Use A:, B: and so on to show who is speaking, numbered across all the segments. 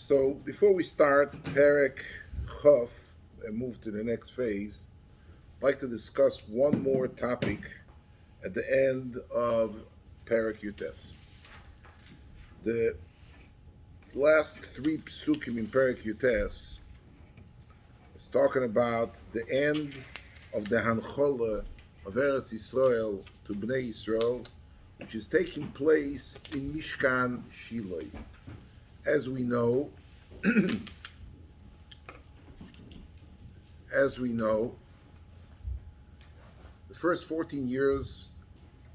A: So before we start Perek Chof and move to the next phase, I'd like to discuss one more topic at the end of Perek Yutes. The last three psukim in Perek Yutes is talking about the end of the Hanchola of Eretz Yisrael to Bnei Yisrael, which is taking place in Mishkan Shiloh. As we know, the first 14 years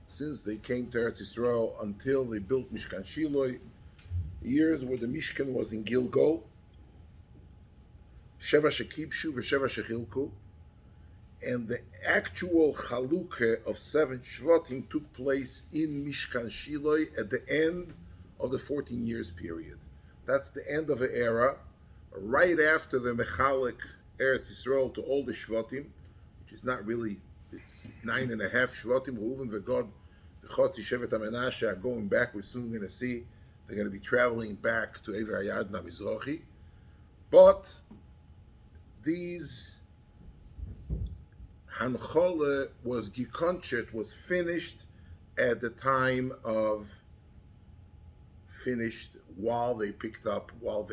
A: since they came to Eretz Yisrael until they built Mishkan Shiloh, years where the Mishkan was in Gilgal, Sheva Shekibshu v'Sheva Shechilku, and the actual Chalukah of 7 Shvatim took place in Mishkan Shiloh at the end of the 14 years period. That's the end of an era, right after the Mechalek Eretz Yisrael to all the Shvatim, which is not really, it's 9.5 Shvatim. Reuven v'Gad v'Chotzi Shevet HaMenashe are going back. We're soon going to see they're going to be traveling back to Ever Hayad Mizrachi. But these Hanchola was Gikonchet, was finished at the time of while they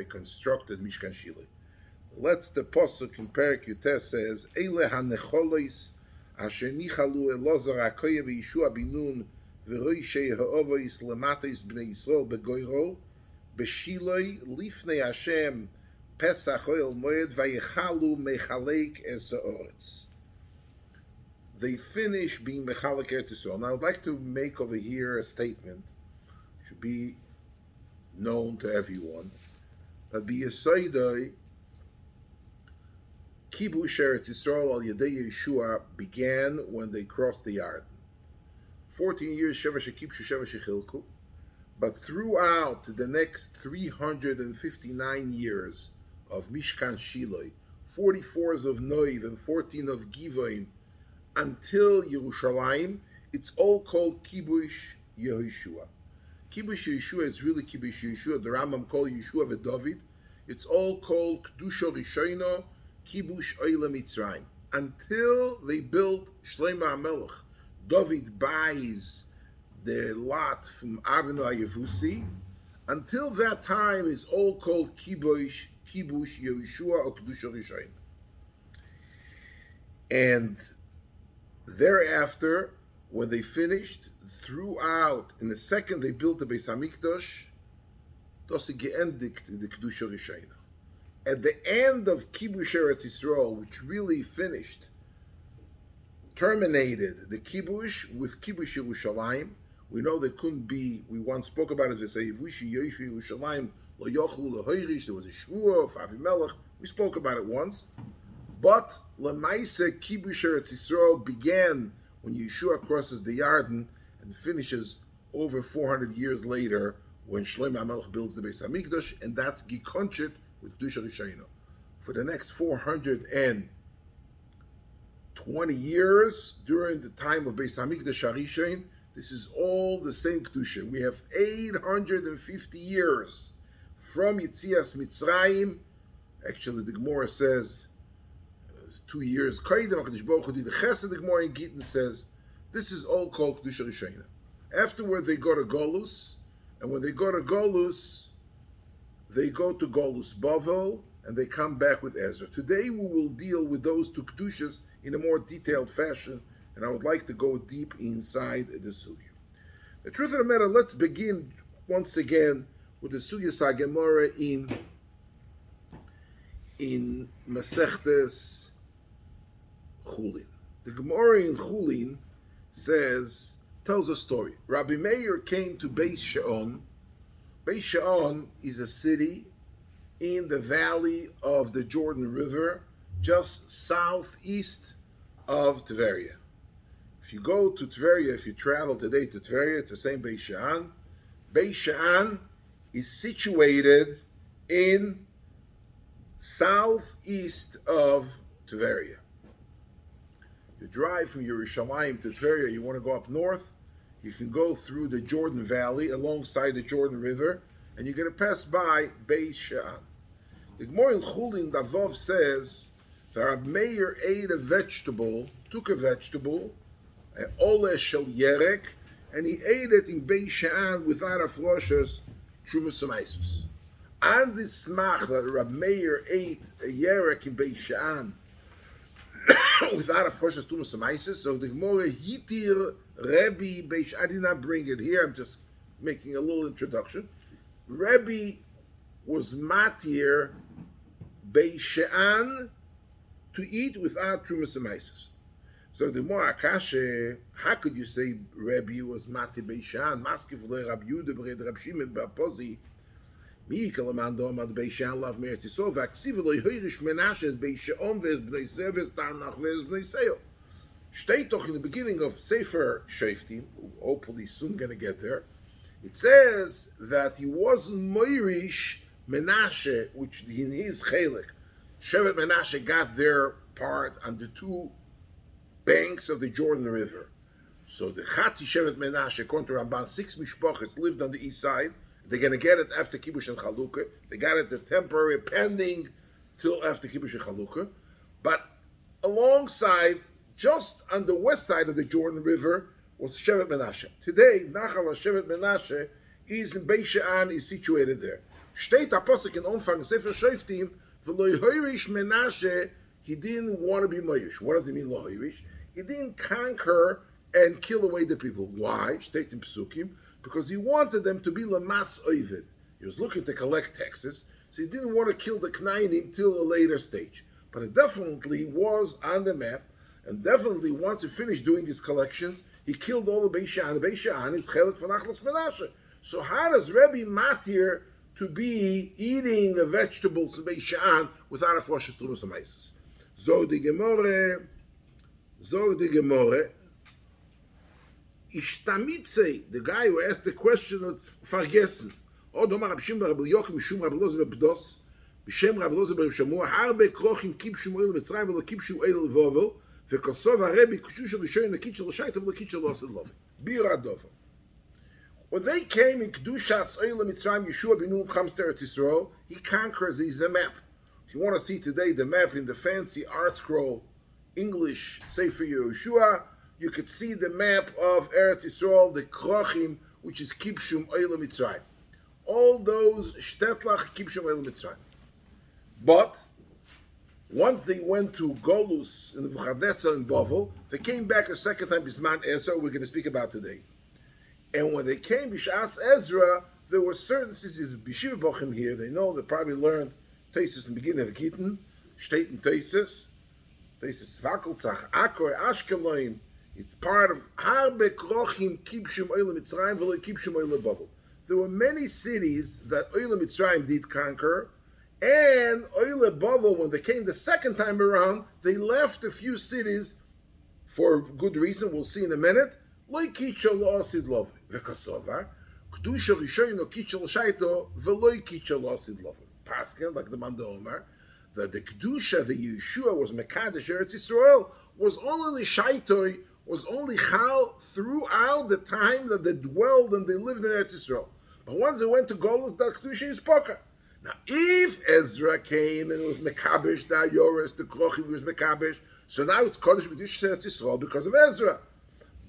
A: constructed Mishkan Shiloh. Let's the pasuk in Perek Yutes says, Eile hanecholos asher nichalu Elazar HaKohen v'Yeshua bin Nun v'roishei ha'ovos lematos bnei Yisrael begoiro b'Shiloh lifnei Hashem Pesach Oil Moed vayechalu mechalek es ha'oretz. They finish being mechalek Eretz Yisrael. Now I'd like to make over here a statement. It should be known to everyone. But b'Yesodai, Kibush Eretz Yisrael al Yedei Yeshua began when they crossed the Yarden. 14 years Sheva Shekibshu Sheva Shechilku. But throughout the next 359 years of Mishkan Shiloh, 44 of Noiv and 14 of Givoin, until Yerushalayim, it's all called Kibush Yehoshua. Kibush Yeshua is really Kibush Yeshua. The Rambam called Yeshua v'David. It's all called Kedusha Rishayna, Kibush Oile Mitzrayim. Until they built Shlomo HaMelech. David buys the lot from Avinu HaYevusi. Until that time is all called Kibush Yeshua or Kedusha Rishayna. And thereafter, when they finished, throughout, in the second they built the Beis Hamikdash, das ist geendigt the Kedusha Rishayna. At the end of Kibush Eretz Yisrael, which really finished, terminated the Kibush with Kibush Yerushalayim. We know there couldn't be, we once spoke about it, they say, Yevushi Yeshu Yerushalayim, Lo Yochlu Lehoirish, there was a shiur of Avimelech. We spoke about it once. But Lemaise Kibush Eretz Yisrael began when Yeshua crosses the Yarden and finishes over 400 years later when Shlomo HaMelech builds the Beis Hamikdash, and that's Gikonchet with Kedusha Rishayna. For the next 420 years during the time of Beis Hamikdash Harishain, this is all the same Kedusha. We have 850 years from Yitzias Mitzrayim. Actually, the Gemara says 2 years. HaKadosh Baruch Hu did the Chesed. The Gemara in Gittin says this is all called Kedusha Rishayna. Afterward, they go to Golus, and when they go to Golus, they go to Golus Bavel, and they come back with Ezra. Today, we will deal with those two Kedushas in a more detailed fashion, and I would like to go deep inside the Sugya. The truth of the matter, let's begin once again with the Sugya Sagemora in Masechtes Chulin. The Gemara in Chulin tells a story. Rabbi Meir came to Beis She'on. Beis She'on is a city in the valley of the Jordan River, just southeast of Tveria. If you go to Tveria, if you travel today to Tveria, it's the same Beis She'on. Beis She'on is situated in southeast of Tveria. You drive from Yerushalayim to Tveria, you want to go up north, you can go through the Jordan Valley alongside the Jordan River, and you're going to pass by Beis She'an. The Gemara in Chulin Davov says that Rab Meir ate a vegetable, took a vegetable, an ole shel yerek, and he ate it in Beis She'an without afroshes Trumas Umaisus. On this smach that Rab Meir ate a yerek in Beis She'an without afroshes Trumas Umaisus, so the Gemara Yitir Rebbe Beis, I did not bring it here, I'm just making a little introduction. Rebbe was matir Beis She'an to eat without Trumas Umaisus. So the more Akashe, how could you say Rebbe was matir Beis She'an? Maskif le Rab Yehuda b'red Rab Shimon b'Apozi. Miikal amando amad Beis She'an lav meretz Yisrael v'aksiv lo yoirish Menashe es Beis She'on v'es b'nei Seir v'es Tanach v'es b'nei Seir. Steht doch in the beginning of Sefer Shoftim, hopefully soon going to get there, it says that he wasn't Moirish Menashe, which in his Chelek, Shevet Menashe got their part on the two banks of the Jordan River. So the Chatzi Shevet Menashe, according to Ramban, 6 mishpachas lived on the east side. They're going to get it after Kibush and Chalukah. They got it the temporary pending till after Kibush and Chalukah. But alongside, just on the west side of the Jordan River, was Shevet Menashe. Today, Nachal Shevet Menashe is in Beis She'an, is situated there. Steht Apostle in Umfang Sefer Shoftim, v'lo yoirish Menashe, he didn't want to be Moirish. What does it mean, lo yoirish? He didn't conquer and kill away the people. Why? Steht in Pesukim, because he wanted them to be Lamas Oivid. He was looking to collect taxes, so he didn't want to kill the Knainim till a later stage. But it definitely was on the map, and definitely once he finished doing his collections, he killed all the Beis She'an. The Beis She'an is Chelek von Achlas Menashe. So how does Rebbe matir to be eating the vegetables of Beis She'an without a froshes Trumas Umaisus? Zog the Gemore, Ishtamitze, the guy who asked the question of vergessen. Oh, Domar Rab Shimon Rab Yochim Mishum Rab Lozer B'Bdos, B'Shem Rab Lozer B'Shamua, Harbe Krochim Kibshu Moel Mitzrayim V'lo Kibshu Eil Vovel, V'Kosov HaRebbi Kushusha Rishon Nekit Shel Shayta V'lo Kit Shel Osed Lovel. Bira Dover. When they came in Kedushas Yerushalayim Mitzrayim, Yeshua ben Nun comes to Eretz Yisrael, he conquers, he's a map. If you want to see today the map in the fancy art scroll, English Sefer Yehoshua, you could see the map of Eretz Yisrael, the Krochim, which is Kibshum Oil Mitzrayim. All those Shtetlach Kibshum Oil Mitzrayim. But once they went to Golus in Nebuchadnezzar and Bavel, they came back a second time, Bisman Ezra, we're going to speak about today. And when they came, Bishas Ezra, there were certain cities, Bishiva Bochim here, they know, they probably learned Tesis in the beginning of Gittin, Shteten Tesis Vakelzach, Akor, Ashkelon. It's part of Harbe Krochim Kibshum Oil Mitzrayim V'lo Kibshum Oil Bavel. There were many cities that Oil Mitzrayim did conquer, and Oil Bavel, when they came the second time around, they left a few cities for good reason. We'll see in a minute. Lo Kitchel Lo Osid Lov V'Kosova Kedusha Rishono Kitchel Shaito V'lo Kitchel Lo Osid Lov. Paskin, like the Manda Omar, that the Kedusha, the Yeshua was Mekadesh Eretz Yisrael, was only Shaitoi, was only Chal throughout the time that they dwelled and they lived in Eretz Yisrael. But once they went to Golus, that Kedusha is Poka. Now, if Ezra came and it was Mekabesh, the Ayoris, the Krochim was Mekabesh, so now it's Kodesh B'Kedusha Eretz Yisrael because of Ezra.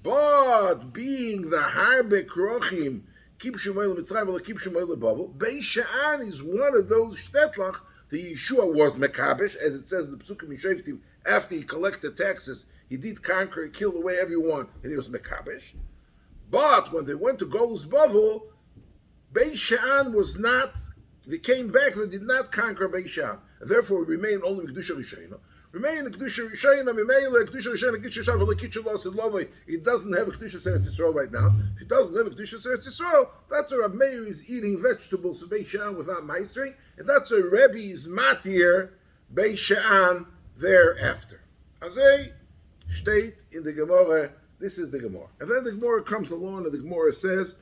A: But being the Harbe Krochim, Kibshum Oil Mitzrayim or Kibshum Oil Bavel, Beis She'an is one of those Shtetlach. The Yeshua was Mekabesh, as it says in the Pesukim Yishayvtim, after he collected taxes, he did conquer, he killed away everyone, and he was Mekabesh. But when they went to Golus Bavel, Beis She'an was not, they came back, they did not conquer Beis She'an. Therefore, it remained only Kedusha Rishayna. Remain in Kedusha Rishayna, Mimele, Kedusha Rishayna, Kedusha Shav, Lekitcha Lo Osid Lovei. It doesn't have a Kedusha Eretz Yisrael right now. If it doesn't have a Kedusha Eretz Yisrael, that's why Rab Meir is eating vegetables of Beis She'an without Maisri, and that's why Rebbe is matir Beis She'an thereafter. Azay, state in the Gemara, this is the Gemara. And then the Gemara comes along and the Gemara says,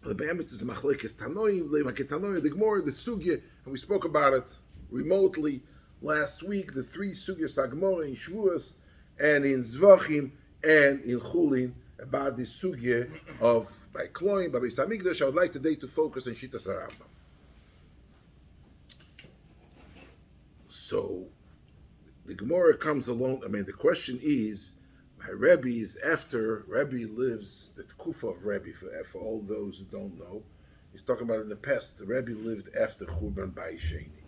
A: the Be'emes is Machlekes Tanoim, Le'makeh Tanoim, the Gemara, the Sugya, and we spoke about it remotely last week, the three Sugyas HaGemara in Shavuos, and in Zvachim, and in Chulin, about the sugya of by Kloim, by Beis Hamikdash. I would like today to focus on Shitas HaRambam. So the Gemara comes along. I mean, the question is, my Rebbe is after Rebbe lives the Tkufa of Rebbe. For all those who don't know, he's talking about in the past. The Rebbe lived after Churban Bayis Sheni,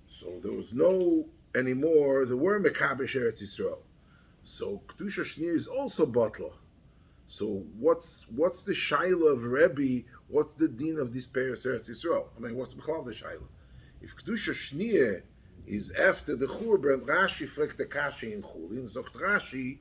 A: so there was no anymore. There were Mekabesh Eretz Yisrael. So Kedushas Shnia is also Batla. So what's the Shaila of Rebbe? What's the din of this Peres Eretz Yisrael? I mean, what's the Shaila? If Kedushas Shnia is after the Churban, Rashi fragt the Kashi in Chulin, sagt Rashi,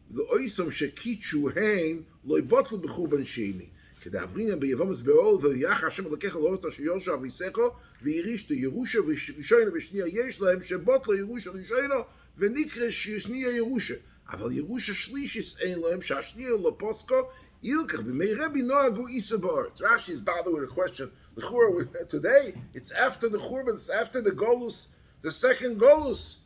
A: the oisam shekitshu heim loy botl bechurban sheni. Kedavrinan beyevamas beol v'yach Hashem lekech loretz Shiurei avisecho v'yirish to Yerusha v'rishayna v'shniya yesh lahem shebotl Yerusha rishayna v'nikre shniya Yerusha. Aval Yerusha shlishis ein lahem shashniya loposko ilkach b'mei Rebbe noagu isa ba'aretz. Rashi is bothered with a question. The Churban today, it's after the Churban, it's after the Golus, the second Golus.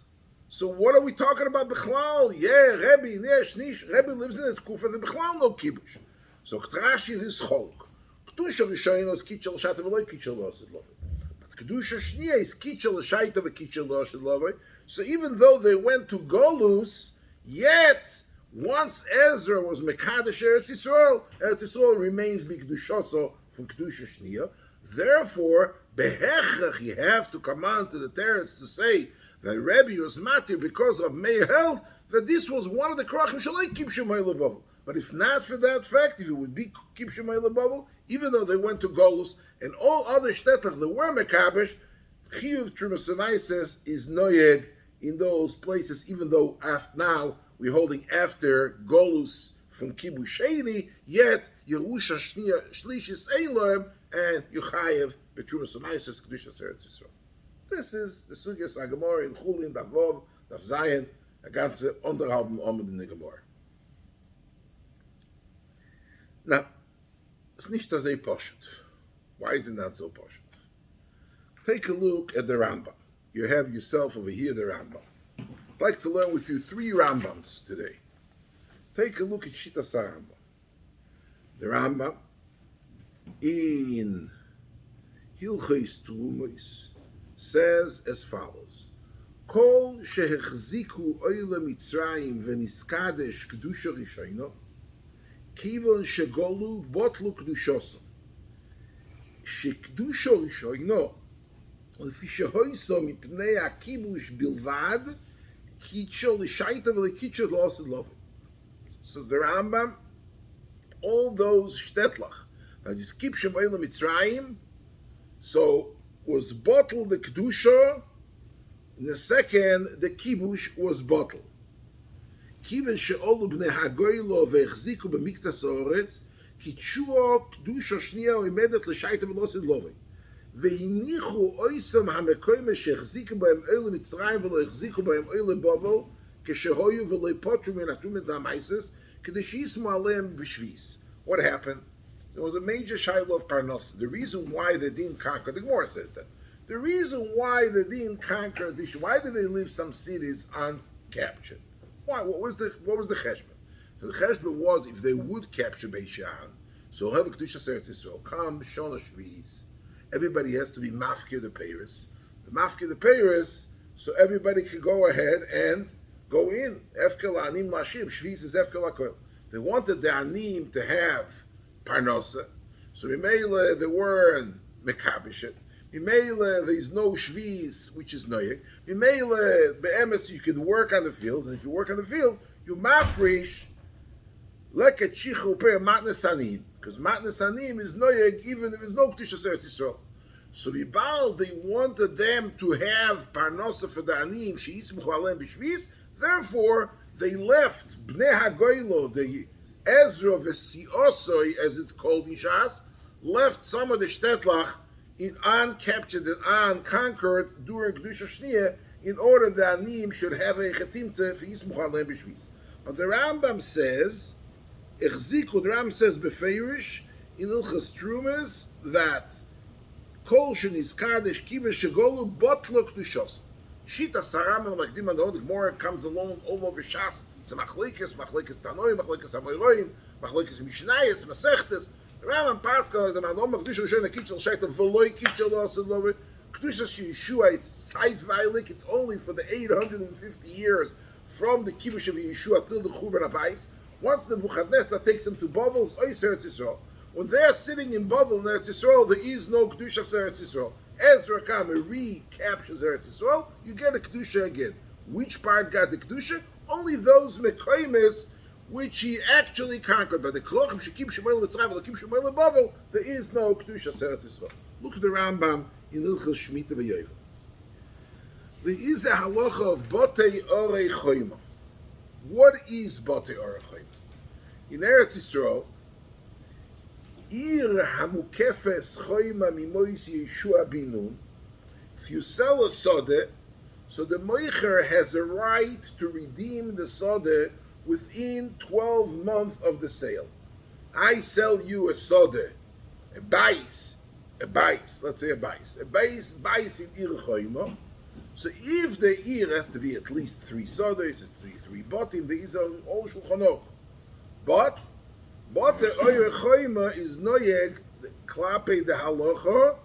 A: So what are we talking about Bechlal? Yeah, Rebbe, Rebbe lives in the Tkufa, the Bechlal no Kibush. So K'trashi is Cholk. Kedusha Rishayna is Kitchel L'Shaita v'loi Kitchel L'Osid Lovei. But Kedusha Shnia is Kitchel L'Shaita v'Kitchel L'Osid Lovei. So even though they went to Golus, yet once Ezra was Mekadesh Eretz Yisrael remains B'Kedushaso from Kedusha Shnia. Therefore, Behechach, you have to come on to the Teretz to say that Rebbe was matir because of Meir held that this was one of the Krachim Shalai Kib Shemay Lebabel. But if not for that fact, if it would be Kib Shemay Lebabel, even though they went to Golus and all other shtetach that were Mekabesh, Chiyuv Trumasanai says is Noyeg in those places, even though now we're holding after Golus from Kibush Sheni, yet Yerusha Shlishis Eiloim and Yuchayev Betrumasanai says Kedushas Yerushalayim. This is the Sugyas HaGemara in Chulin, Daf Vov, Daf Zayin, a ganze onderhalben Omid in the Gemara. Now, it's nicht so poshut. Why is it not so poshut? Take a look at the Rambam. You have yourself over here the Rambam. I'd like to learn with you 3 Rambams today. Take a look at Shitas HaRambam. The Rambam in Hilchos Trumos says as follows: Kol shehechziku oile Mitzrayim v'niskadesh kedusha rishayno, kivon shegolu botlu kedushoso. Shekedusha rishayno, lefi shehoiso mipnei hakibush bilvad, kitcho l'shaita v'lekitcho l'osid lovin. Says the Rambam, all those shtetlach that is kipshem oile Mitzrayim, so was bottled the Kedusha, and the second, the Kibush, was bottled. Kiven she'olu b'nei hagoylo ve'echziku b'miktas ha'oretz, kitchuo Kedusha shniya oimedet l'shaita v'losid lovei. Ve'inichu oisam ha'mekoyme she'echziku b'hem oile Mitzrayim v'lo echziku b'hem oile bovel, keshehoyu v'lo ipotru min ha'tumis ha'maises, kedei she'ismu aleim b'shvis. What happened? There was a major shiloh of Parnos. The reason why the Din conquered, the Gemara says that. The reason why the Din conquered, why did they leave some cities uncaptured? Why? What was the cheshbon? The cheshbon was if they would capture Beis Shan, so have a Kedushas Eretz Yisrael, come, Shona Shviz, everybody has to be mafkir the Paris. The mafkir the Paris, so everybody could go ahead and go in. Efkel Anim Lashim, Shviz is Efkel Akoil. They wanted the Anim to have Parnosa. So Mimele, they weren't Mekabishet. Mimele, there's no Shviz, which is Noyek. Mimele, Be'emes, you can work on the fields, and if you work on the field, you mafrish, Leket Shichu Per Matnes Anim, because Matnes Anim is Noyek, even if there's no Kedushas Eretz Yisrael. So Ribal, they wanted them to have Parnosa for the Anim, She'ismuchu Aleim B'Shviz, therefore, they left Bnei HaGoylo, the Ezra v'Siosoi, as it's called in Shas, left some of the Shtetlach in uncaptured and unconquered during Kedusha Shnia in order that Anim should have a Chetimtze for Yismuch Aleim B'Shviz. But the Rambam says, Echziku, the Rambam says Befeirish in Ilchas Trumas that Kol Sheniskadesh Kiva Shegolu Botlo Kedushos. Shitas HaRambam, like Diman, the Gemara comes along all over Shas. It's a machlekes Tanoi, machlekes Amoyroim, machlokes mishnayos, masechtes. The Rambam Pascal, the Malom Kedusha Rishon Kitchel Shaitam V'Loi Kitchel Asid Lovet. Kedushas Yeshua is side veilig. It's only for the 850 years from the Kibush of Yeshua till the Churban Abayis. Once the Nebuchadnezzar takes them to Bavel, it's Ois Eretz Yisrael. When they are sitting in Bavel in Eretz Yisrael, there is no Kedushas Eretz Yisrael. Ezra Kama recaptures Eretz Yisrael, you get a Kedusha again. Which part got the Kedusha? Only those Mekaymes which he actually conquered. But the Klochim Shekim Shemoel Mitzrayim, Lakim Shemoel Bavel, there is no Kedushas Eretz Yisrael. Look at the Rambam in Ilchos Shemitah V'Yovel. There is a halacha of Botei Orei Choyma. What is Botei Orei Choyma? In Eretz Yisrael, Ir Hamukefes Choyma Mimois Yeshua Binun. If you sell a sode, so the moicher has a right to redeem the sode within 12 months of the sale. I sell you a sode, a bais, let's say a bais in Ir Choyma. So if the Ir has to be at least 3 sodes, it's three botim, there is all Shulchan Aruch. But the Oyer Choyma is noyeg klape the halacha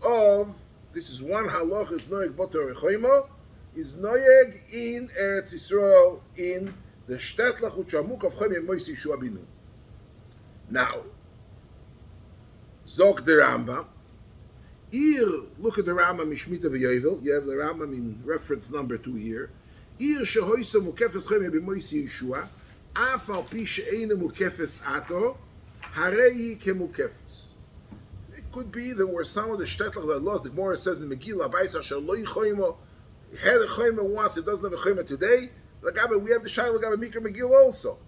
A: of, this is one halacha, is noyeg but the Oyer Choyma, is noyeg in Eretz Yisrael, in the Shtetla Chuchamuk of Choyma Mois Yeshua Binu. Now, Zog the Rambam, look at the Rambam Mishmita V'Yovel, you have the Rambam in reference number 2 here, shehoisa mukefes Choyma b'Mois Yeshua, Afal pi she'einu mukefes ato, harei kemukefes. It could be there were some of the shtetler that lost. The Gemara says in Megillah, Ba'is asher lo yichoymo, had a choyma once, it doesn't have a choyma today. Lagabe, we have the Shai Lagabe Mikra Megillah also.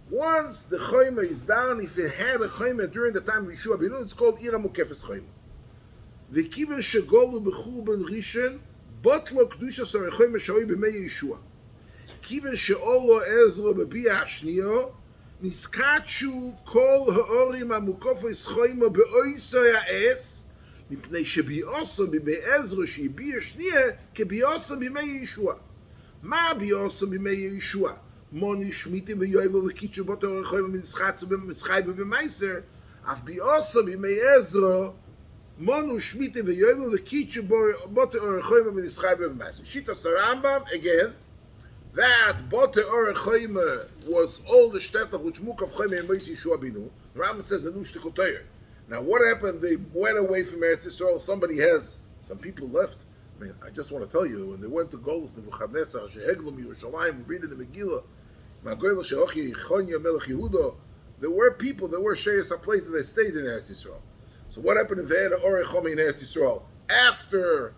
A: Once the choyma is down, if it had a choyma during the time of Yeshua Binu, it's called ira mukefes choyma. V'kiven shegolu b'churban rishon, botlo kedushas choyma shoi b'mei Yeshua. Kiven she'olo Ezra b'biya hashniyo, niskachu kol ha'orim ha'mukofos choyma be'oisoi ha'es, mipnei shebi'osom b'mei Ezra she'biya shniya kebi'osom b'mei Yeshua. Ma bi'osom b'mei Yeshua? Moni shmiti v'yovel v'kitchu boto orei choyma mischatzu b'mischai b'meiser, af bi'osom b'mei Ezra, monu shmiti v'yovel v'kitchu boto orei choyma mischai b'meiser. Shitas Rambam, again, that Bote Orei Choyma was all the shtetach which Mukav Choyma and Mois Yeshua Binu. The Rambam says a new shtickle Torah. Now what happened? They went away from Eretz Yisrael. Some people left. I mean, I just want to tell you, when they went to Golus Nebuchadnezzar, Sheheglu Yerushalayim, we read in the Megillah, Magoyel Shehochi Yechonia Melech Yehuda, there were people, there were Sheyes HaPleit that they stayed in Eretz Yisrael. So what happened if they had Orei Choyma in Eretz Yisrael? After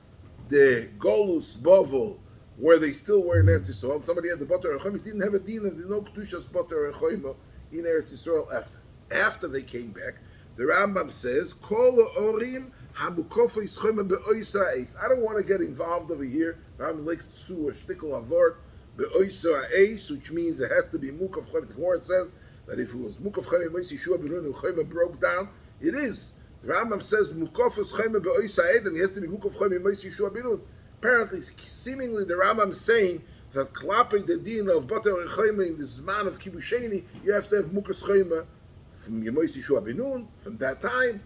A: the Golus Bovel, where they still were in Eretz Yisrael, and somebody had the Boter Rechoyim, didn't have a din of the no Kedushas Boter Rechoyim in Eretz Yisrael after. After they came back, the Rambam says, Kol Orim Hamukofo Yischoyim Be'oisa Eis. I don't want to get involved over here. Rambam likes to sue a shtickle avort, Be'oisa Eis, which means it has to be Mukav Choyim. The Gemara says that if it was Mukav Choyim Mois Yeshua B'nun, Choyim broke down, it is. The Rambam says, Mukofos Choyim Be'oisa Eid, and it has to be Mukav Choyim Mois Yeshua B'nun. Apparently, seemingly, the Rambam is saying that klapping the din of Boter Rechoyma in the Zman of Kibusheni, you have to have Mukas Choyma from Yemois Yeshua Binun, from that time,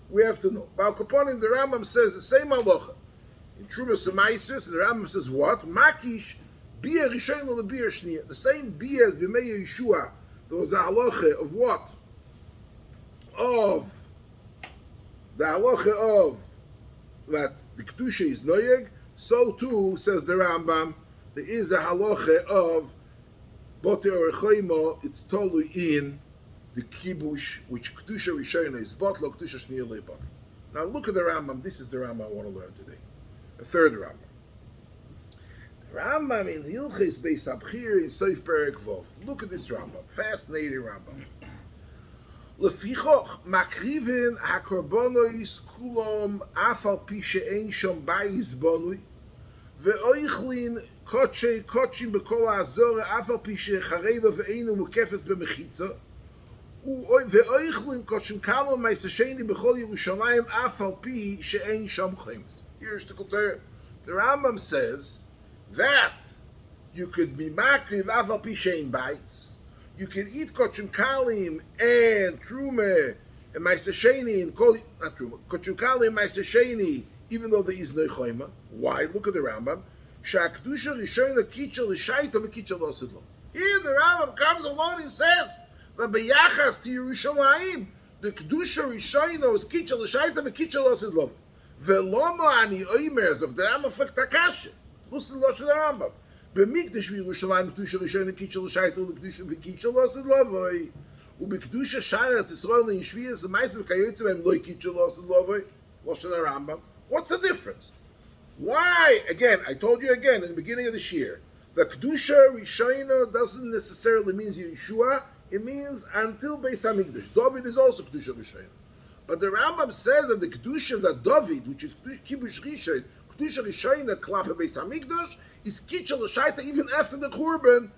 A: we have to know. Baal Kaponim, the Rambam says the same halacha. In Trumas Maisis, the Rambam says what? Makish, Bia Rishon or the Bia Shnia. The same Bia as B'mei Yeshua. There was a halacha of what? Of the halacha of that the Kedusha is Noyeg. So too, says the Rambam, there is a halacha of Bote Orei Choyma, it's totally in the Kibush, which Kedusha Rishona is Botlo, Kedusha Shniya Leibot. Now look at the Rambam, this is the Rambam I want to learn today. The third Rambam. The Rambam in the Hilchos Beis Abchir in Soif Perek Vov. Look at this Rambam, fascinating Rambam. Lefichoch makrivin hakorbonos kulom afal pi she'ein shom bayis bonui ve'oichlin kotshim b'kol ha'azor afal pi she'chareva ve'einu mukefes b'mechitza ve'oichlin kotshim kalo ma'isasheni b'chol Yerushalayim afal pi she'ein shom chemes. Here's the Torah. The Rambam says that you could be makriv afal pi she'ein bayis. You can eat kochum kalim and truma and ma'aser sheni and not truma, kochum kalim and ma'aser sheni, even though there is no choyma. Why? Look at the Rambam. Sha'kedusha rishona kitcha l'shaita v'kitcha l'osid lo. Here the Rambam comes along and says that b'yachas to Yerushalayim, the kedusha rishona is kitcha l'shaita v'kitcha l'osid lo. Ve'loma ani oimers of the Rambam fek takasha. Listen lo shel Rambam. B'mikdash v'Yerushalayim kedusha rishona kitcha l'shaita v'kedusha v'kitcha l'osid lo. U'b'kedusha sharetz Yisrael le'yishviyas v'maisav kayotzu v'em lo kitcha l'osid lo. Lo shel Rambam. What's the difference? Why? Again, I told you again in the beginning of the shiur, the Kedusha Rishona doesn't necessarily mean Yeshua. It means until Beis Hamikdash. David is also Kedusha Rishona. But the Rambam says that the Kedusha that David, which is Kibush Rishon, Kedusha Rishona Klapa Beis Hamikdash, is Kitcha L'Shaita even after the Churban,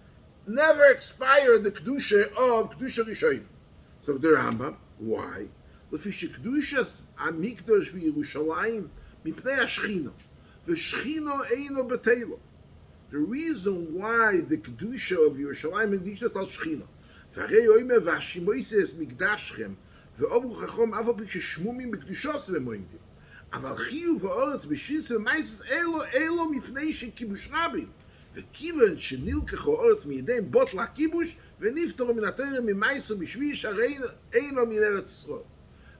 A: never expired the Kedusha of Kedusha Rishona. So the Rambam, why? L'fish Kedushas Hamikdash v'Yerushalayim mipnei Ashchina. The reason why the Kedusha of Yerushalayim and Kedusha al Shechina. V'arei oime v'ashimoises migdashchem v'obu chachom aval pi sheshmumim b'kedushos v'moimdim. Aval chiyu v'oretz b'shis v'maises elo mipnei shekibush rabim. V'kiven shenilkecho oretz miyedeim bot lakibush v'niftoru min haTorah mimaiser b'shvi shareino min Eretz Yisrael.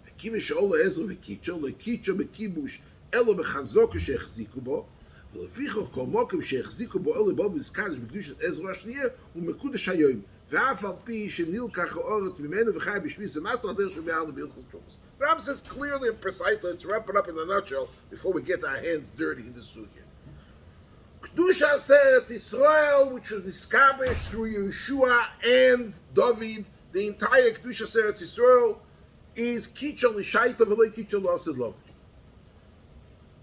A: V'kiven she'olo ezra v'kitcho lekitcho b'kibush אלו בחזוק שהחזיקו בו, ולפיכך כל מוקם שהחזיקו בו אלו בו וזקדש בקדושת עזרא השנייה, הוא מקודש היום, ואף על פי שנלקח האורץ ממנו וחי בשביס המסר הדרך שבעל בהלכות תרומos. Rambam says clearly and precisely, let's wrap it up in a nutshell before we get our hands dirty in the sugya. Kedushas Eretz Yisrael, which was established through Yeshua and David, the entire Kedushas Eretz Yisrael, is kitcha l'shaita v'lo kitcha l'osid lo.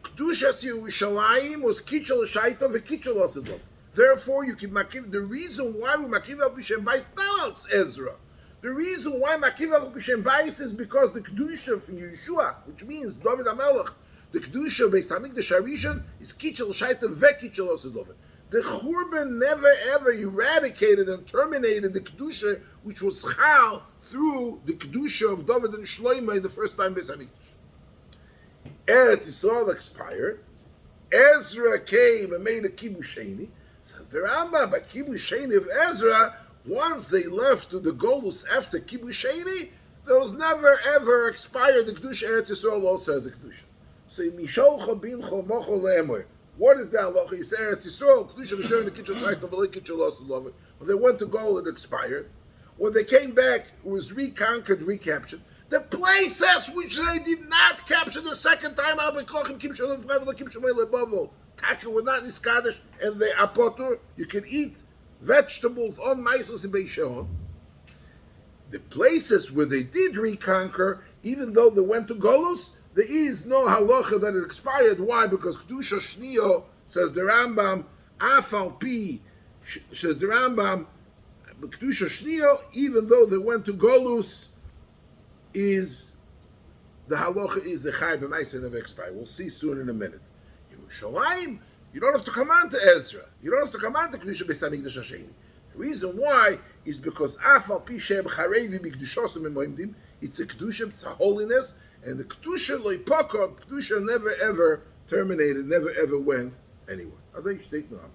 A: Kedushas Yerushalayim was kitcha l'shaita v'kitcha l'osid lo. Therefore, you can makiv. The reason why we makiv al b'shem bais not Ezra. The reason why makiv al b'shem bais is because the kedusha from Yeshua, which means David HaMelech, the kedusha of Beis Hamikdash Harishon is kitcha l'shaita v'kitcha l'osid lo. The Churban never ever eradicated and terminated the kedusha which was chal through the kedusha of David and Shlomo in the first time Beis Hamikdash. Eretz Yisrael expired. Ezra came and made a kibush sheni. Says the Rambam, by kibush sheni of Ezra, once they left to the Golus after kibush sheni, there was never ever expired the kedusha. Eretz Yisrael also has a kedusha. So misholcha bincho mocho le'emer. What is the halacha? You say Eretz Yisrael kedusha rishon the kitchel shayta v'lo kitchel lost love. When they went to Gol, it expired. When they came back, it was reconquered, recaptured. The places which they did not capture the second time, Taka were not niskadish, and they apotur. You can eat vegetables on maisas and beishaon. The places where they did reconquer, even though they went to Golus, there is no halacha that it expired. Why? Because Kedusha Shnio, says the Rambam, Afal Pi, says the Rambam, Kedusha Shnio, even though they went to Golus, is the halacha is the chai b'maisa never expire. We'll see soon in a minute. Yerushalayim, you don't have to come on to Ezra. You don't have to come on to Kedusha Beis Hamikdash Hasheni. The reason why is because afal pi shem charevi b'kedushosim emoimdim. It's a kedusha, it's a holiness, and the kedusha loipaka, kedusha never ever terminated, never ever went anywhere. As I state now,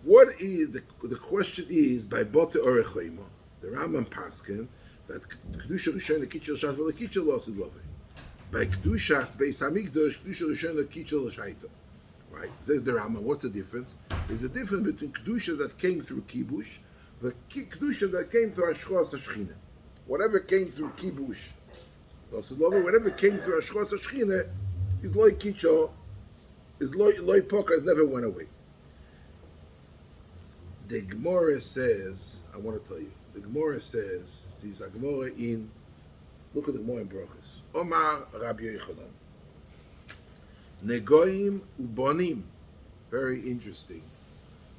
A: what is the question is by Bote Orechayma, the Rambam Paskin, that Kedusha Rishon Kitchel Shat v'le Kitchel Losid Love. By Kedushas Beis Hamikdash, Kedusha Rishon Kitchel Shaita. Right? Says the Rambam. What's the difference? There's a difference between Kedusha that came through Kibush, the Kedusha that came through Ashchos Hashchina. Whatever came through Kibush, Losid Love, whatever came through Ashchos Hashchina, is Loi Kitchel, is Loi Poker, it never went away. The Gemara says, I want to tell you, the Gemara says, sees a Gemara in, look at the Gemara in Brachos. Omar Rabbi Yochanan. Negoim ubonim. Very interesting.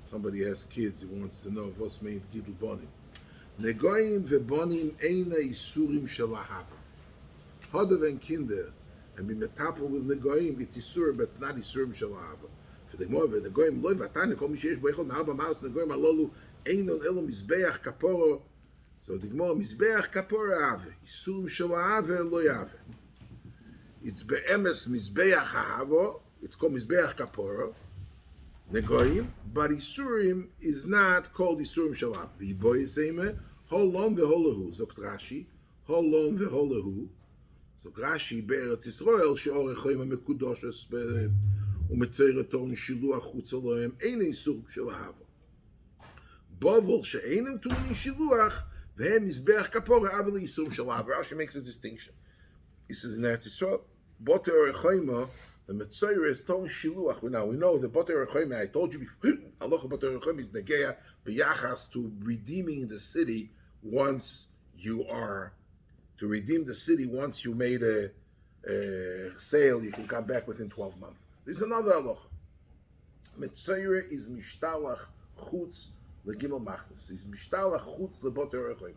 A: Somebody has kids, he wants to know what's meant Gidl bonim. Negoim vebonim eina isurim shalahava. Hodav and kinder, and be metapel with negoim, it's isur, but it's not isurim shalahava. For the Gemara, negoim loy vatane kol mishesh boichol ma'arba maus negoim alolu Einon elo mizbeach kaporo. So the Gemara mizbeach kaporo ave. Isurim shel ave lo yave. It's be'emes mizbeach ha'avo. It's called mizbeach kaporo. Negoyim, but Isurim is not called Isurim shel ave. V'yiboy seime holom veholahu. Zokt Rashi holom veholahu. So Rashi be'eretz Yisrael she'orechoim ha'mekudoshes u'metzeireton shiluach chutz Elohim ein Isurim shel ave. Bovel she'einem tumin shiluach ve'hem mizbeach kapora ave l'Isurim shel ave. Rashi makes a distinction. He says in Eretz Yisrael, bote orechoim the Metzora is ton shiluach. Now we know the boter rechoim. I told you before. Halacha boter rechoim is negeya b'yachas to redeeming the city once you are to redeem the city once you made a sale. You can come back within 12 months. This is another halacha. Metzora is mishtalach chutz legimel machnes. Is mishtalach chutz leboter rechoim.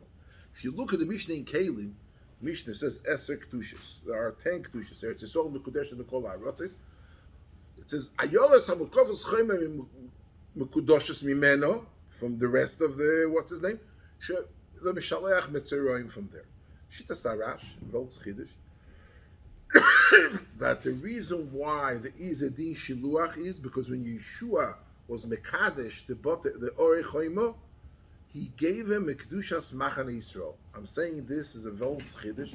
A: If you look at the Mishnah in Kelim, Mishnah says Eser Kedushas. There are 10 Kedushas. There it's all Mekudesh and Mikol Ha'ar. What says? It says Ayoras Hamukofos Chayma Mekudoshes Mimeno from the rest of the what's his name? The Mishaleach Metzeroim from there. Shita Sarash Volts Chidush. That the reason why the Izadin Shiluach is because when Yeshua was Mekadesh the Orei Chayma, he gave him a Kedushas Machane Yisrael. I'm saying this as a Volts Chiddush.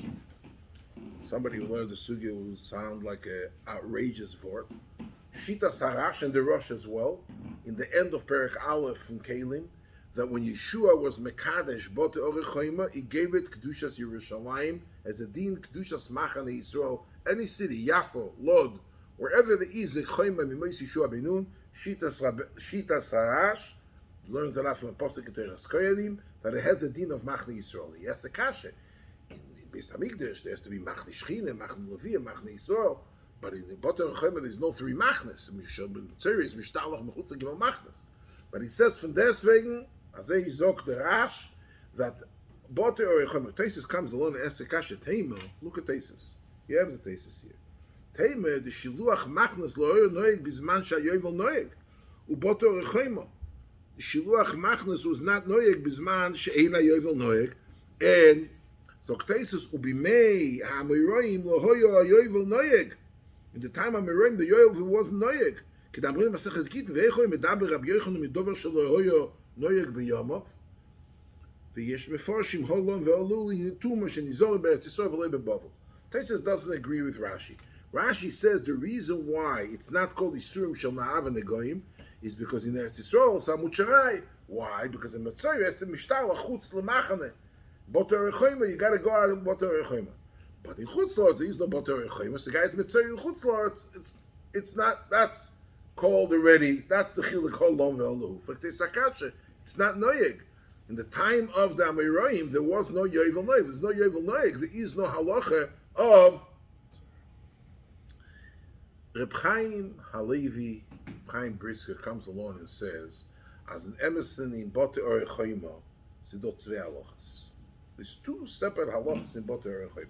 A: Somebody who learned the Sugya will sound like an outrageous word. Shita Sarash and the Rosh as well, in the end of Perek Aleph from Kelim, that when Yeshua was Mekadesh Bote Orei Choyma, he gave it Kedushas Yerushalayim as a din Kedushas Machane Yisrael. Any city, Yafo, Lod, wherever there is a Choyma Mimois Yeshua Benun, Shita Sarash, learns a lot from a Pasuk in Teras Koyanim that it has a din of Machne Yisrael. Yes, a kasha. In Beis Hamikdash, there has to be Machne Shechina, Machne Levi, Machne Yisrael. But in the Boter Rechoim, there's no 3 Machnes. Is Mishtalach Mechutz Gimel Machnes. But he says from deswegen, Azei Zok the Rash, that Boter Rechoim, Tesis comes along and asks a kasha, Teimel, look at Tesis. You have the Tesis here. Teimel, the Shiluach Machnes Lo'er Noeg Bizman Shayovel Noeg. Uboter Rechoim. Shiluach Machnes was not noyeg bizman she'eina yovel noyeg, and Zoktesis ubimei ha'amiroim lohoyo yovel noyeg. In the time of Amiroim, the yovel wasn't noyeg. Kedamrim Masechet Gitin ve'echoy medaber Rabbi Yochanan midover shelohoyo noyeg b'yomov. V'yesh meforshim holon ve'oluli nituma shenizor be'eretz Yisrael v'lei be'Bavel. Tesis doesn't agree with Rashi. Rashi says the reason why it's not called Isurim shel Na'av and Negoyim is because in Eretz Yisrael, Samucharai. Why? Because in Metzora, has to mishtal chutz lemachane. Boter Rechoima, you got to go out of Boter Rechoima. But in Chutz Lor, there is no Boter Rechoima. So, guys, Metzora in Chutz Lor, it's not. That's called already. That's the chiluk holom ve'olu. Fakte sakasha. It's not noyeg. In the time of the Amiroim, there was no yovel noyeg. There's no yovel noyeg. There is no halacha of Reb Chaim Halevi. Chaim Brisker comes along and says, as an emerson in Bote Orei Choyma, Sidot Tzvei halachas. There's 2 separate halachas in Bote Orei Choyma.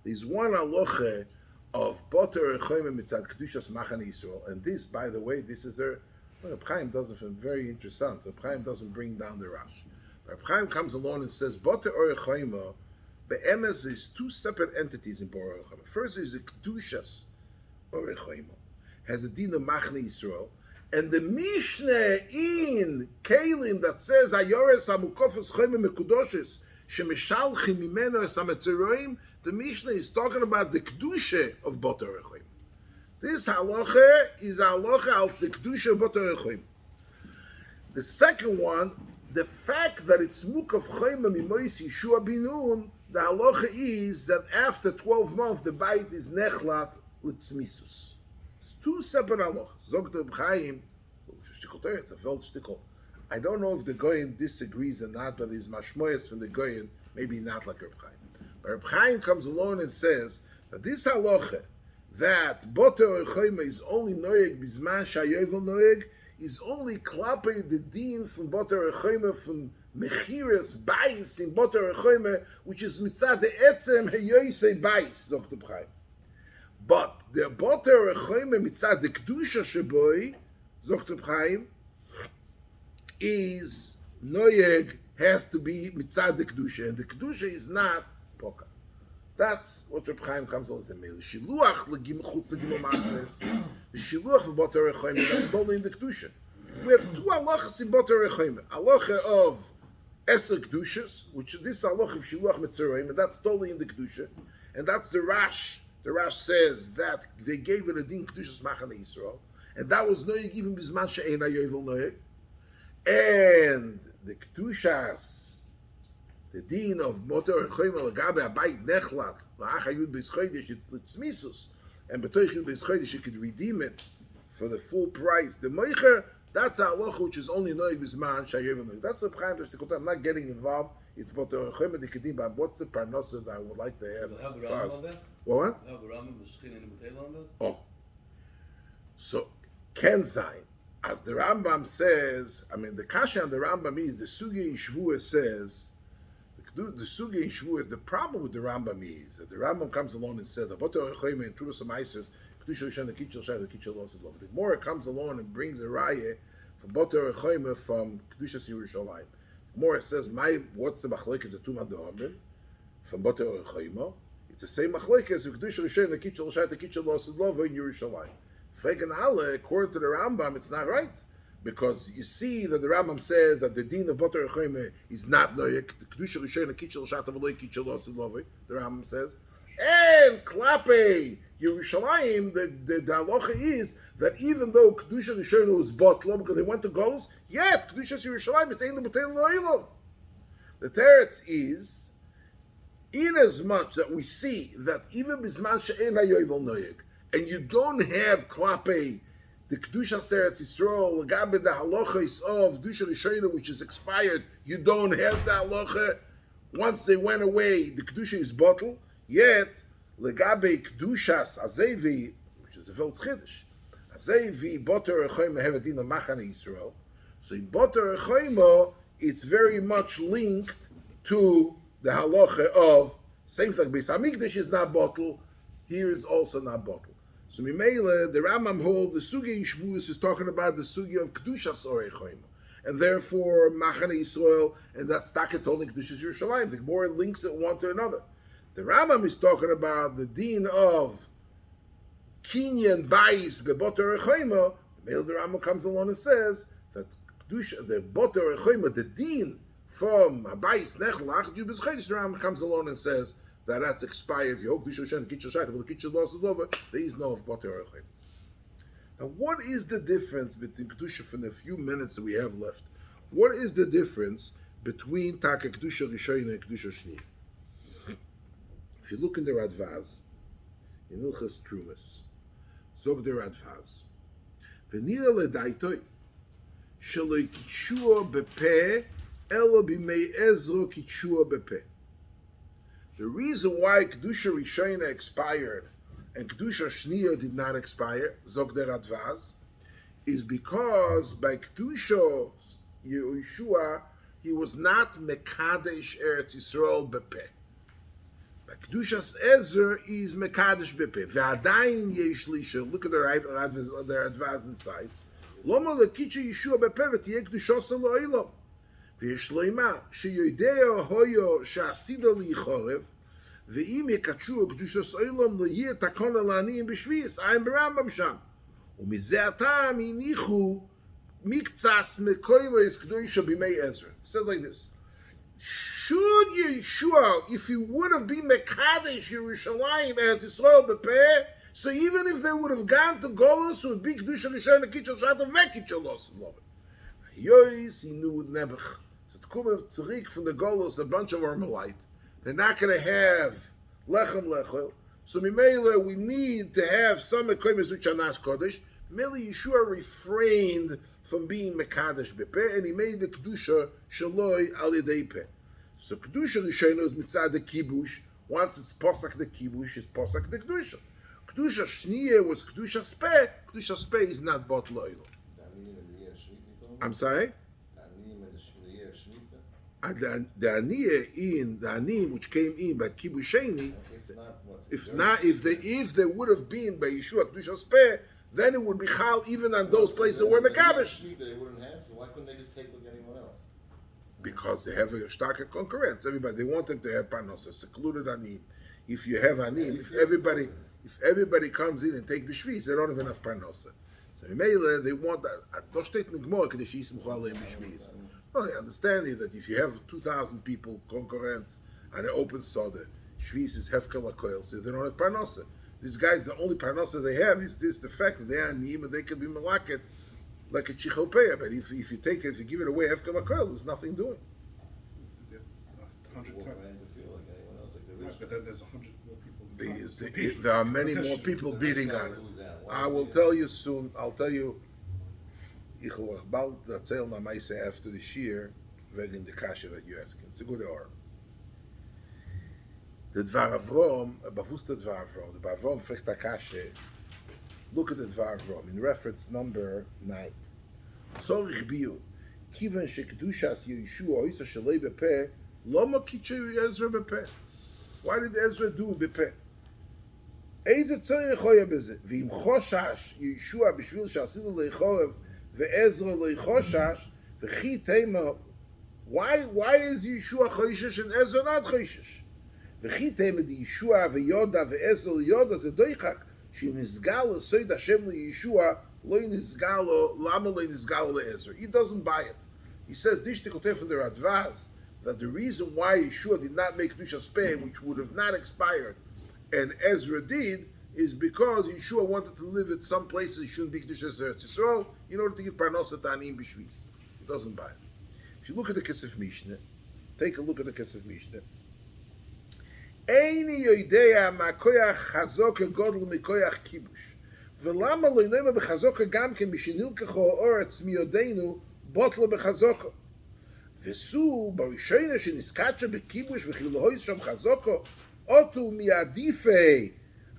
A: There's one halacha of Bote Orei Choyma mitzad Kedushas Machane Yisrael, and this, by the way, this is their. Reb Chaim doesn't very interesting. Reb Chaim doesn't bring down the Rash. Reb Chaim comes along and says, Bote Orei Choyma, be'emes is 2 separate entities in Bote Orei Choyma. First is the Kedushas Orei Choyma. Has a din of Machne Yisrael, and the Mishnah in Kelim that says Ayores Hamukofos Choyme Mekudoshes Shemeshalchim Mimeno Es Hametzeroim, the Mishnah is talking about the Kedusha of Boter Rechoim. This halacha is halacha al the Kedusha of Boter Rechoim. The second one, the fact that it's Mukov Choyme Mimois Yeshua Binun, the halacha is that after 12 months the bite is Nechlat Litzmisus. It's 2 separate halachas. Zog the Chaim, it's a felt shtickle. I don't know if the Goyen disagrees or not, but his mashmoyas from the Goyen, maybe not like Reb Chaim. But Reb Chaim comes along and says that this halacha, that Boter Rechoima is only noyeg bizman shayovel noyeg, is only klape the din from Boter Rechoima from mechiras bais in Boter Rechoima, which is mitzad the etzem heyoisei bais, Zog the Chaim. But the Boter Rechoime mitzad the Kedusha sheboi, Zokt Reb Chaim, is noyeg has to be mitzad the kedusha, and the kedusha is not poka. That's what Reb Chaim comes on and says. Shiluach legim chutz legim ma'ases. The shiluach v'boter rechaim that's totally in the kedusha. We have two halachas in boter rechaim. Halacha of eser kedushas, which this halacha of shiluach mitzarim, and that's totally in the kedusha, and that's the Rash. The Rash says that they gave it a din kedushas machane Yisrael, and that was noyeg even bisman she'ein hayovel noyeg, and the kedushas. The din of motor choyma lagabe abayit nechlat la'achayud b'schoidish it's litzmisus, and b'toichid b'schoidish you could redeem it for the full price. The moicher, that's a halacha which is only noig b'zman shayev. That's the prime. I'm not getting involved. It's motor choyma dikedim. But what's the parnosa that I would like to have?
B: Have the Rambam on that?
A: What?
B: Have the Rambam the Shechin and the Matela on that?
A: Oh, so Ken Zayin, as the Rambam says. I mean, the kasha on the Rambam is the sugi in Shvuah says. The sugi in Shvu is the problem with the Rambam is that the Rambam comes along and says, the more comes along and brings a raya from Boter Rechoyme from Kedushas Yerushalayim. The more it says, what's the machlek is a Tumah De'omrim from Boter Rechoyme. It's the same machlek as Kedushas Yerushalayim, the Kitchel Shai, the Kitchel Losidlova in Yerushalayim. Fregen Ale, according to the Rambam, it's not right. Because you see that the Rambam says that the din of Boter Rechoyme is not noyek. The Kedusha Rishon Kitchel Shatav Alei Kitchel Losidlovei. The Rambam says, and Klape Yerushalayim. The halacha is that even though Kedusha Rishon was bottled because they went to Golus, yet Kedusha Yerushalayim is saying the B'teil Lo'ilom. The teretz is, in as much that we see that even Bisman She'en HaYovel Noyek, and you don't have Klape the Kedushas Eretz Yisrael, Lagabe the halachas of Kedusha Rishona, which is expired, you don't have the halacha. Once they went away, the Kedusha is bottled. Yet, Lagabe Kedushas Azevi, which is a Veltz Chiddush, Azevi Boter Rechoyme have a din of Machane Yisrael. So in Boter Rechoyme, it's very much linked to the halacha of same thing. Beis Hamikdash is not bottled. Here is also not bottled. So Mimele, the Rambam holds the Sugi Yishvus is talking about the Sugi of Kedushas Orechoim, and therefore Machane Yisrael, and that's Takatol Kedushas Yerushalayim. The more links it one to another. The Rambam is talking about the din of Kinyan Bayis Beboter Orechoim. The Rambam comes along and says that Kedusha, the Boter Orechoim, the din from Bayis Nechel Achad Yubes Chedesh. The Rambam comes along and says that that's expired. If you hope there is no of Boter Rechoyme. Now, what is the difference between Kedusha for the few minutes that we have left? What is the difference between Taka Kedusha Rishon and Kedusha Shniya? If you look in the Radvaz, in Ilchas Trumas, Zog the Radvaz, V'nira ledaitoi, shelo kitshua bepeh, elo b'mei ezro kitshua bepeh. The reason why Kedusha Rishona expired and Kedusha Shniya did not expire, Zog der Radvaz, is because by Kedusha Yehoshua, he was not Mekadesh Eretz Yisrael Bepeh. By Kedushas Ezer is Mekadesh Bepeh. Ve'adayin yesh lisha, look at the Radvaz inside. Loma lekitcha Yeshua Bepeh v'tiyeh Kedushas Eloilom. ויש לומר שיודע הויו שעשידו ליחורב ואם יקדשו קדושת עולם לא יהיה תקונה לעניים בשביעס אין ברמב"ם שם ומזה הטעם הניחו מקצת מקוירוס קדושה בימי עזרא. It says like this: should Yeshua, if he would have been Mekadesh Yerushalayim Eretz Yisrael Bepeh, so even if they would have gone to Golus, it would be Kedusha Rishon Kitchel Shata Vekitchel Losim. Yois he knew with Nebuch. So to come of Tzarik from the Golos, a bunch of Armalite, they're not going to have Lechem Lechel. So Mimele, we need to have some Ekoimis which are Nas Kodesh. Mimele Yeshua refrained from being Mekadesh Bepeh, and he made the Kedusha Shaloi Al Yedei Peh. So Kedusha Rishon is Mitzad the Kibush. Once it's Posak the Kibush, it's Posak the Kedusha. Kedusha Shniya was Kedusha Speh. Kedusha Speh is not Bot Loilo. I'm sorry? The Aniyah which came in by Kibusheni, if they would have been by Yeshua Kedusha Speh, then it would be Chal even on those places that were Mekabesh.
C: They wouldn't have, so why couldn't they just take like anyone else?
A: Because they have a starker concurrence. Everybody, they want them to have parnasa, secluded anim. If you have anim, if everybody comes in and take b'shvis, they don't have enough parnasa. So they want that. Well, they understand that if you have 2,000 people concurrence and an open soda, shvis is hefker lakoil, so they don't have parnasa. These guys, the only parnasa they have is this: the fact that they are anim and they can be malaket like a chichopeya. But if you take it, if you give it away, hefker lakoil, there's nothing doing.
C: 100 times. Right, but then there's 100 more people.
A: There are many more people bidding on it. I will tell you soon. I'll tell you. Ich will bald erzählen am Meise after the shiur wegen the kasha that you're asking. It's a good order. The Dvar Avrom, bewusst the Dvar Avrom. The Dvar Avrom fragt the kasha. Look at the Dvar Avrom in reference number 9. Tzorich biu, kiven shekedushas Yerushalayim oisa shalei bepeh, lama kitchu Ezra bepeh. Why did Ezra do it bepeh? Eize tzorich hoya beze, v'im choshash Yerushalayim b'shvil shasilu leichorev ve'Ezra leichoshash v'chi tema. Why is Yeshua choishesh and Ezra not choishesh? V'chi tema di Yeshua ve'yoda ve'Ezra yoda zedoichak she nizgalo soid Hashem leYeshua lo nizgalo lama lo nizgalo leEzra. He doesn't buy it. He says this from the Radvaz that the reason why Yeshua did not make Kedushas Peh, which would have not expired, and Ezra did, is because Yeshua wanted to live at some places he shouldn't be Kedushas Yisrael in order to give Parnasa Tanim B'Shvis. He doesn't buy it. If you look at the Kesef Mishnah, take a look at the Kesef Mishnah. Eini yoidea ma'koyach chazok godl mikoyach kibush. V'lama lo yinema b'chazok gam ken mishenilkecho oretz miyodeinu botlo b'chazoko. V'su barishayna sheniskacha b'kibush v'chilohoy sham chazoko otu miadifei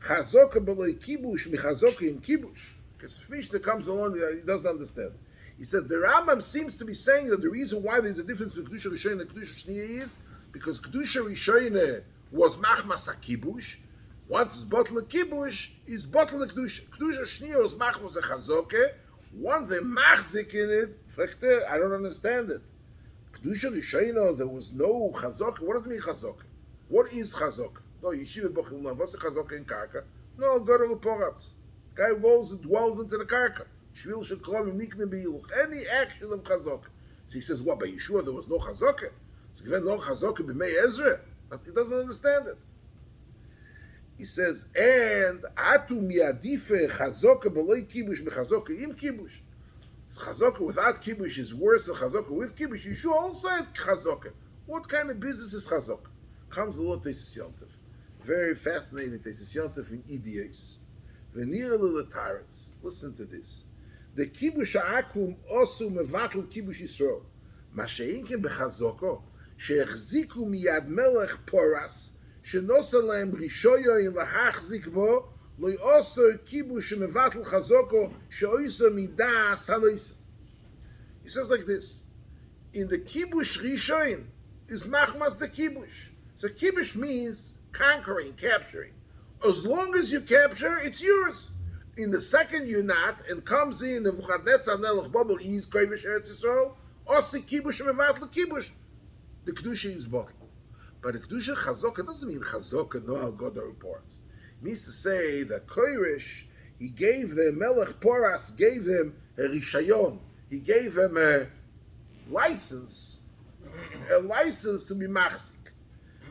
A: chazoko b'loi kibush michazoko in kibush. Kesef Mishnah comes along, he doesn't understand. He says the Rambam seems to be saying that the reason why there's a difference between Kedusha Rishayna and Kedusha Shniya is because Kedusha Rishayna was machmas kibush. Once it's bottle kibush, is bottle kedusha. Kedusha shniya was machmas chazoke. Once they machzik in it, I don't understand it. Kedusha rishayna, there was no chazoke. What does it mean chazoke? What is chazoke? No yeshiva b'chilna. What's a chazoke in karka? No, go to the poratz. Guy rolls and dwells into the karka. Shvil shekrom nikne beiluch. Any action of chazoke. So he says, what by Yeshua there was no chazoke? So given no chazoke b'mei Ezra. He doesn't understand it. He says, and atu miadife chazoka b'loi kibush mechazoka im kibush. Chazoka without kibush is worse than chazoka with kibush. You should also have chazoka. What kind of business is chazoka? Comes a lot Tesis Yontif. Very fascinating Tesis Yontif in EDAs. V'nira l'lataretz. Listen to this. The kibush ha'akum osu mevatel kibush Yisrael. Masha'inkin b'chazoko. שהחזיקו מיד מלך פורס, שנוסע להם רישויו להחזיק בו, לא יעשו כיבוש שמבטל חזוקו, שאויסו מדעס הלויסו. He says like this, in the kibush rishoyin is machmas the kibush. So kibush means conquering, capturing. As long as you capture, it's yours. In the second you're not, and comes in the Nebuchadnezzar Melech Babel, he's kovish Eretz Yisrael, osi kibush mevatel kibush. The Kedusha is bottled. But the Kedusha Chazokah doesn't mean Chazokah, no Al-Goda reports. It means to say that Koirish, he gave them, Melech Poras gave them a Rishayon. He gave them a license to be Machzik.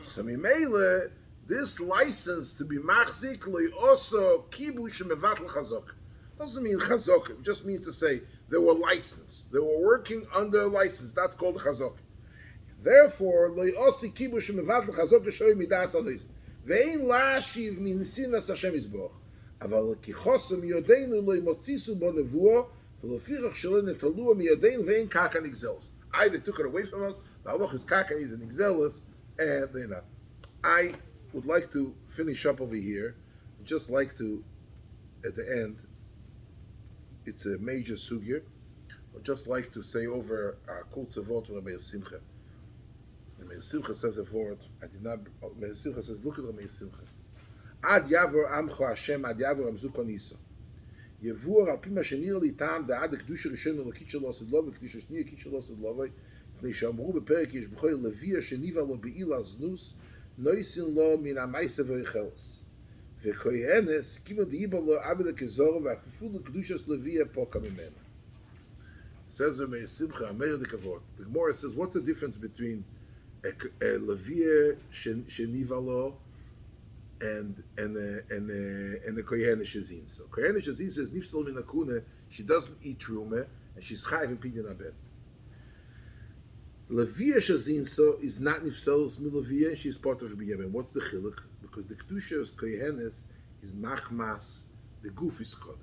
A: So Mimele, this license to be Machzik, also Kibush Mevatel Chazokah. Doesn't mean Chazokah, it just means to say they were licensed. They were working under a license. That's called Chazokah. Therefore, lo yosi kibush mevad l'chazok l'shoy midas alis. Ve'in la'ashiv min sinas Hashem yisboch. Aval kichosu miyodeinu lo yimotzisu bo nevuo, v'lofichach shelo netaluo miyodeinu ve'in kaka nigzelos. Either took it away from us, the halacha is kaka is an nigzelos, and they're not. I would like to finish up over here. Just like to, at the end, it's a major sugya. I'd just like to say over Kol Tzavot Rabbi Simcha. Meir Simcha says a word. I did not. Meir Simcha says, look at Meir Simcha. Ad yavor amcho Hashem, ad yavor amzu konisa. Yevur al pi ma shenir li tam da ad kedusha rishon lekit shelo asid lo, v'kedusha shniya kit shelo asid lo. מפני שאמרו בפרק יש בכוי לוי שניבה לו בעילה זנוס, נויסין לו מן המייסה ויחלס. וכהנס, קימה דהיבה לו עבד הכזור, והכפו לקדושס לוי פוקה ממנו. Says the Simcha, Amer the Kavod. The Gemara says, what's the difference between a Leviah Shenivalo and a Kohen Shazin? So Kohen Shazin says, Nifsal min akune, she doesn't eat truma, and she's chayv in pidyon abed. Leviah Shazin so is not Nifsal min Leviah, and she's part of a biyabin. What's the chiluk? Because the Kedushas Kohenes is machmas, the goof is kodesh.